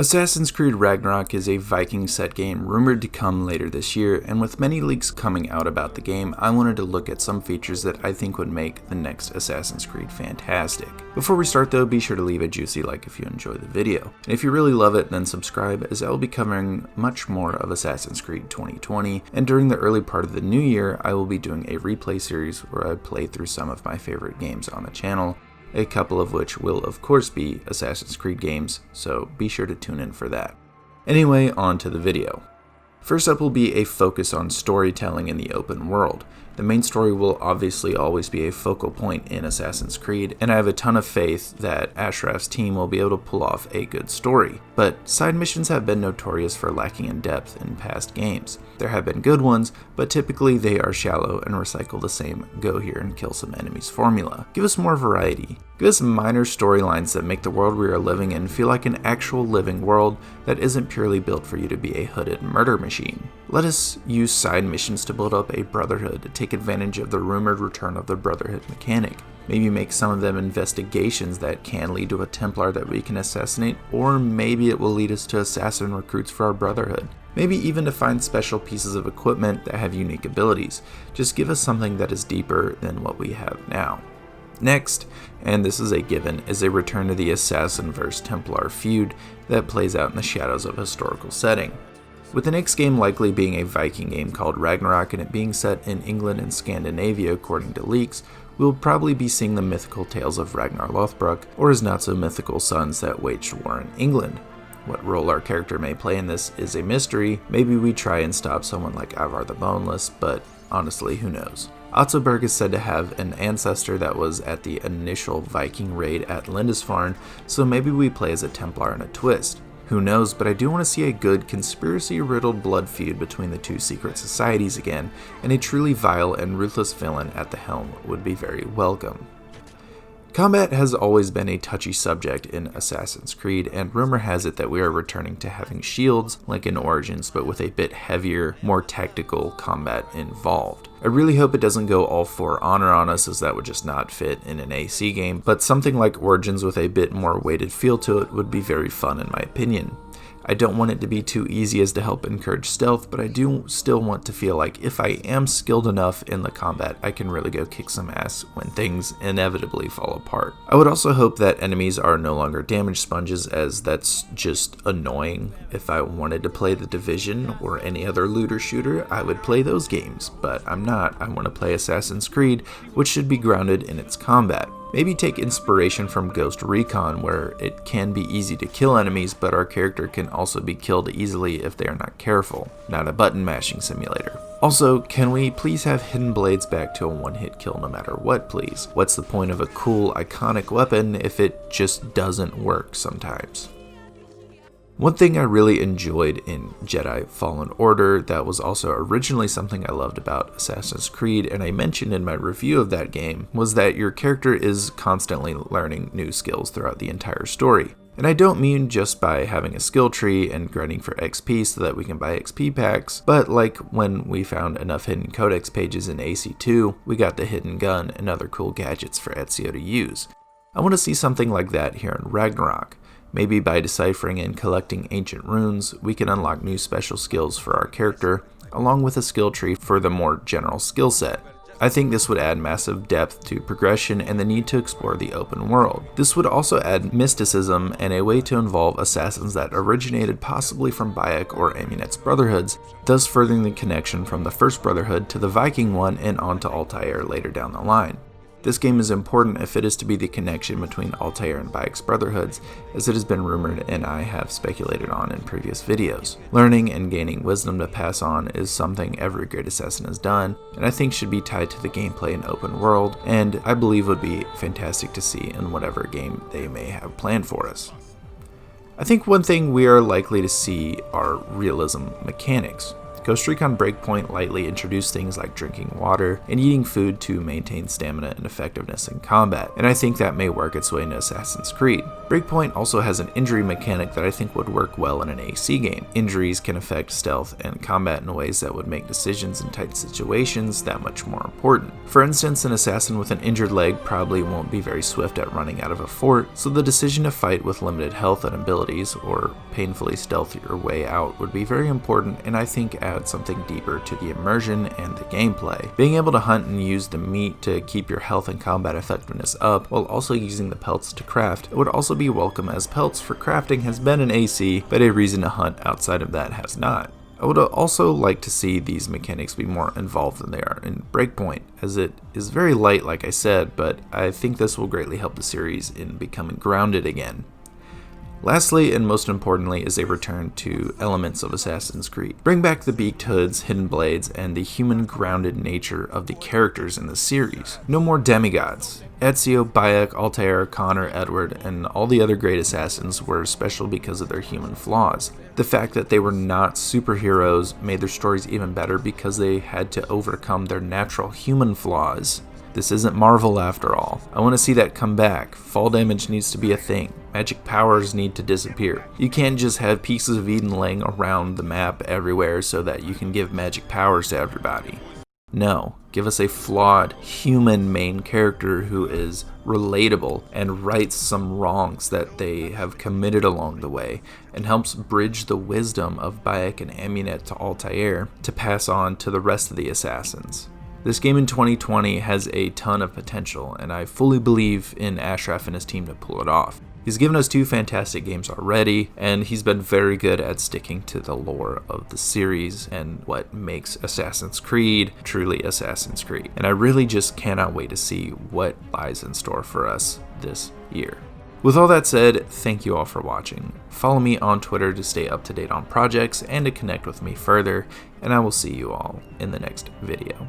Assassin's Creed Ragnarok is a Viking set game rumored to come later this year, and with many leaks coming out about the game, I wanted to look at some features that I think would make the next Assassin's Creed fantastic. Before we start though, be sure to leave a juicy like if you enjoy the video. And if you really love it, then subscribe, as I will be covering much more of Assassin's Creed 2020, and during the early part of the new year, I will be doing a replay series where I play through some of my favorite games on the channel, a couple of which will of course be Assassin's Creed games, so be sure to tune in for that. Anyway, on to the video. First up will be a focus on storytelling in the open world. The main story will obviously always be a focal point in Assassin's Creed, and I have a ton of faith that Ashraf's team will be able to pull off a good story. But side missions have been notorious for lacking in depth in past games. There have been good ones, but typically they are shallow and recycle the same go here and kill some enemies formula. Give us more variety. Give us minor storylines that make the world we are living in feel like an actual living world that isn't purely built for you to be a hooded murder machine. Let us use side missions to build up a brotherhood, to take advantage of the rumored return of the brotherhood mechanic. Maybe make some of them investigations that can lead to a Templar that we can assassinate, or maybe it will lead us to assassin recruits for our brotherhood. Maybe even to find special pieces of equipment that have unique abilities. Just give us something that is deeper than what we have now. Next, and this is a given, is a return to the Assassin vs Templar feud that plays out in the shadows of a historical setting. With the next game likely being a Viking game called Ragnarok and it being set in England and Scandinavia according to leaks, we will probably be seeing the mythical tales of Ragnar Lothbrok or his not so mythical sons that waged war in England. What role our character may play in this is a mystery. Maybe we try and stop someone like Ivar the Boneless, but honestly, who knows? Ottoberg is said to have an ancestor that was at the initial Viking raid at Lindisfarne, so maybe we play as a Templar in a twist. Who knows, but I do want to see a good conspiracy-riddled blood feud between the two secret societies again, and a truly vile and ruthless villain at the helm would be very welcome. Combat has always been a touchy subject in Assassin's Creed, and rumor has it that we are returning to having shields like in Origins, but with a bit heavier, more tactical combat involved. I really hope it doesn't go all For Honor on us, as that would just not fit in an AC game, but something like Origins with a bit more weighted feel to it would be very fun in my opinion. I don't want it to be too easy as to help encourage stealth, but I do still want to feel like if I am skilled enough in the combat, I can really go kick some ass when things inevitably fall apart. I would also hope that enemies are no longer damage sponges, as that's just annoying. If I wanted to play The Division or any other looter shooter, I would play those games, but I'm not. I want to play Assassin's Creed, which should be grounded in its combat. Maybe take inspiration from Ghost Recon, where it can be easy to kill enemies, but our character can also be killed easily if they are not careful. Not a button mashing simulator. Also, can we please have hidden blades back to a one-hit kill no matter what, please? What's the point of a cool, iconic weapon if it just doesn't work sometimes? One thing I really enjoyed in Jedi Fallen Order that was also originally something I loved about Assassin's Creed, and I mentioned in my review of that game, was that your character is constantly learning new skills throughout the entire story. And I don't mean just by having a skill tree and grinding for XP so that we can buy XP packs, but like when we found enough hidden codex pages in AC2, we got the hidden gun and other cool gadgets for Ezio to use. I want to see something like that here in Ragnarok. Maybe by deciphering and collecting ancient runes, we can unlock new special skills for our character, along with a skill tree for the more general skill set. I think this would add massive depth to progression and the need to explore the open world. This would also add mysticism and a way to involve assassins that originated possibly from Bayek or Amunet's brotherhoods, thus furthering the connection from the first brotherhood to the Viking one and on to Altair later down the line. This game is important if it is to be the connection between Altair and Bayek's brotherhoods, as it has been rumored and I have speculated on in previous videos. Learning and gaining wisdom to pass on is something every great assassin has done, and I think should be tied to the gameplay in open world, and I believe would be fantastic to see in whatever game they may have planned for us. I think one thing we are likely to see are realism mechanics. Ghost Recon Breakpoint lightly introduced things like drinking water and eating food to maintain stamina and effectiveness in combat, and I think that may work its way into Assassin's Creed. Breakpoint also has an injury mechanic that I think would work well in an AC game. Injuries can affect stealth and combat in ways that would make decisions in tight situations that much more important. For instance, an assassin with an injured leg probably won't be very swift at running out of a fort, so the decision to fight with limited health and abilities, or painfully stealth your way out, would be very important, and I think add something deeper to the immersion and the gameplay. Being able to hunt and use the meat to keep your health and combat effectiveness up, while also using the pelts to craft, would also be welcome, as pelts for crafting has been an AC, but a reason to hunt outside of that has not. I would also like to see these mechanics be more involved than they are in Breakpoint, as it is very light like I said, but I think this will greatly help the series in becoming grounded again. Lastly, and most importantly, is a return to elements of Assassin's Creed. Bring back the beaked hoods, hidden blades, and the human-grounded nature of the characters in the series. No more demigods. Ezio, Bayek, Altair, Connor, Edward, and all the other great assassins were special because of their human flaws. The fact that they were not superheroes made their stories even better because they had to overcome their natural human flaws. This isn't Marvel after all. I want to see that come back. Fall damage needs to be a thing. Magic powers need to disappear. You can't just have pieces of Eden laying around the map everywhere so that you can give magic powers to everybody. No, give us a flawed, human main character who is relatable and rights some wrongs that they have committed along the way, and helps bridge the wisdom of Bayek and Amunet to Altair to pass on to the rest of the assassins. This game in 2020 has a ton of potential, and I fully believe in Ashraf and his team to pull it off. He's given us 2 fantastic games already, and he's been very good at sticking to the lore of the series and what makes Assassin's Creed truly Assassin's Creed. And I really just cannot wait to see what lies in store for us this year. With all that said, thank you all for watching. Follow me on Twitter to stay up to date on projects and to connect with me further, and I will see you all in the next video.